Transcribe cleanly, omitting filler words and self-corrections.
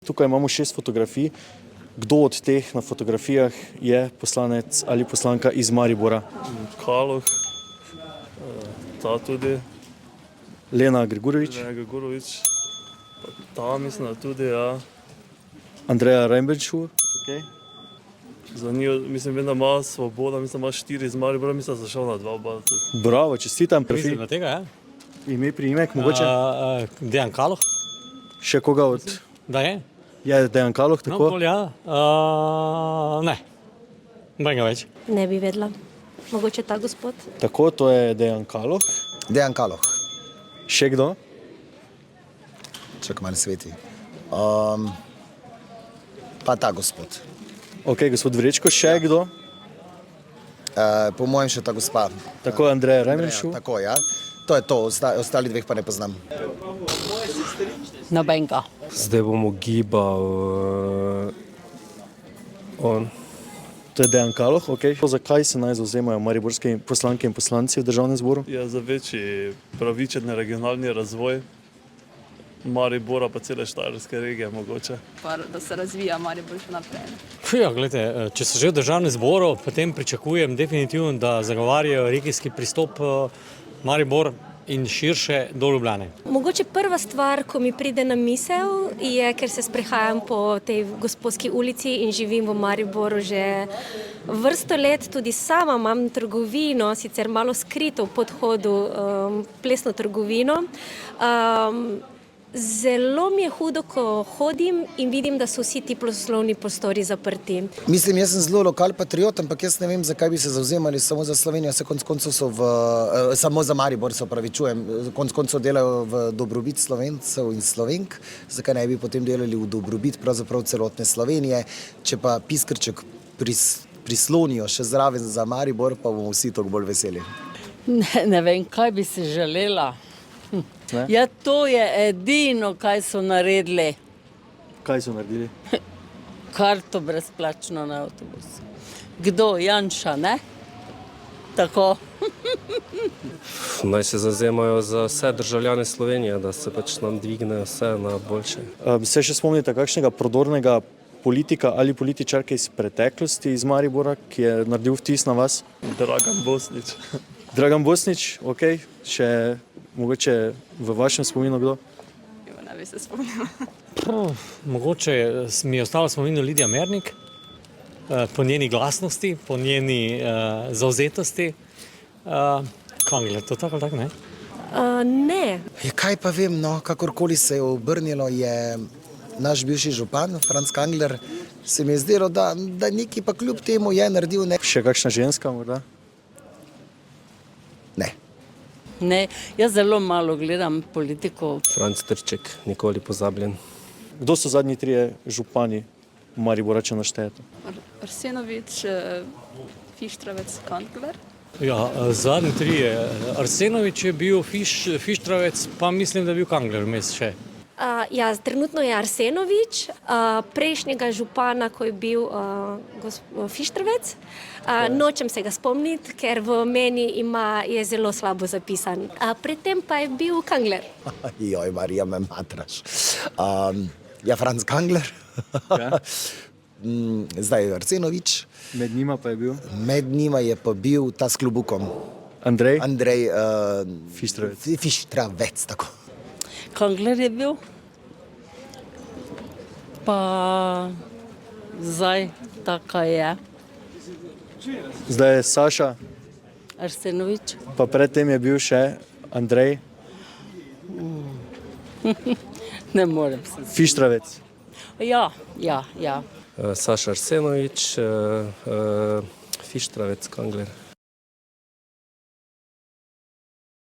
tukaj imamo 6 fotografij. Kdo od teh na fotografijah je poslanec ali poslanka iz Maribora? Kaloh, ta tudi. Lena Grgurevič. Lena Grgurevič. Ta mislim, da tudi, ja. Andreja Rajbenšu. Okay. Za njo, mislim, vem, da ima Svoboda, mislim, da ima 4 iz Maribora, mislim, da so šel na 2 oba. Bravo, čestitam. Mislim na tega, ja. Ime, priimek, mogoče? Dejan Kaloh. Še koga od? Da je? Je Dejan Kaloh, tako? No, bolj, ja. Ne. Benga več. Ne bi vedela. Mogoče ta gospod. Tako, to je Dejan Kaloh. Dejan Kaloh. Še kdo? Čak malo sveti. Pa ta gospod. Ok, gospod Vrečko, še kdo? Po mojem še ta gospa. Tako, Andreja Rajbenšu. Tako, ja. To je to, ostali dveh pa ne poznam. Nobenega. Zdaj bomo gibal on. To je Dejan Kaloh, ok. Zakaj se naj zauzemajo mariborski poslanke in poslanci v državnem zboru? Ja, za večji pravičen regionalni razvoj Maribora pa cele Štajerske regije mogoče. Pa da se razvija Maribor še naprej. Ja, gledajte, če so že v državnem zboru, potem pričakujem definitivno, da zagovarjajo regijski pristop Maribor in širše do Ljubljane. Mogoče prva stvar, ko mi pride na misel, je, ker se sprehajam po tej Gosposki ulici in živim v Mariboru že vrsto let, tudi sama imam trgovino, sicer malo skrito v podhodu, plesno trgovino. Zelo mi je hudo, ko hodim in vidim, da so vsi ti poslovni prostori zaprti. Mislim, jaz sem zelo lokal patriot, ampak jaz ne vem, zakaj bi se zauzemali samo za Slovenijo, se konc koncev so samo za Maribor, se opravičujem, konc koncev delajo v dobrobit Slovencev in Slovenk, zakaj ne bi potem delali v dobrobit pravzaprav celotne Slovenije, če pa piskrček prislonijo še zraven za Maribor, pa bomo vsi toliko bolj veseli. Ne vem, kaj bi si želela. Ja, to je edino, kaj so naredili. Kaj so naredili? Karto brezplačno na avtobus. Kdo? Janša, ne? Tako. Naj se zavzemajo za vse državljane Slovenije, da se pač nam dvigne vse na boljše. Se še spomnite kakšnega prodornega politika ali političarke iz preteklosti iz Maribora, ki je naredil vtis na vas? Dragan Bosnič. Dragan Bosnič, ok. Še mogoče v vašem spominu kdo? Ne bi se spomnila. Mogoče mi je ostalo spominu Lidija Mernik, po njeni glasnosti, po njeni zavzetosti. Kangler, to tako ali tako, ne? Ne. Kaj pa vem, no, kakorkoli se je obrnilo, je naš bivši župan, Franc Kangler, se mi je zdelo, da neki pa kljub temu je naredil ne. Še kakšna ženska morda? Ne. Ne, jaz zelo malo gledam politiko. Franc Trček, nikoli pozabljen. Kdo so zadnji 3 župani Maribora, če naštejete? Arsenovič, Fištravec, Kangler. Ja, zadnji 3. Arsenovič je bil, Fištravec, pa mislim, da je bil Kangler vmes še. Ja, trenutno je Arsenovič, prejšnjega župana, ko je bil Fištravec. Nočem se ga spomniti, ker v meni je zelo slabo zapisan. Predtem pa je bil Kangler. Joj, Marija, me matraš. Ja, Franc Kangler. Ja. Zdaj je Arsenovič. Med njima pa je bil? Med njima je pa bil ta s klubukom. Andrej? Andrej Fištravec. Fištravec, tako. Kangler je bil. Pa zdaj taka je. Zdaj je Saša. Arsenovič. Pa predtem je bil še Andrej. Ne morem se. Fištravec. Ja. Saša Arsenovič, Fištravec, Kangler.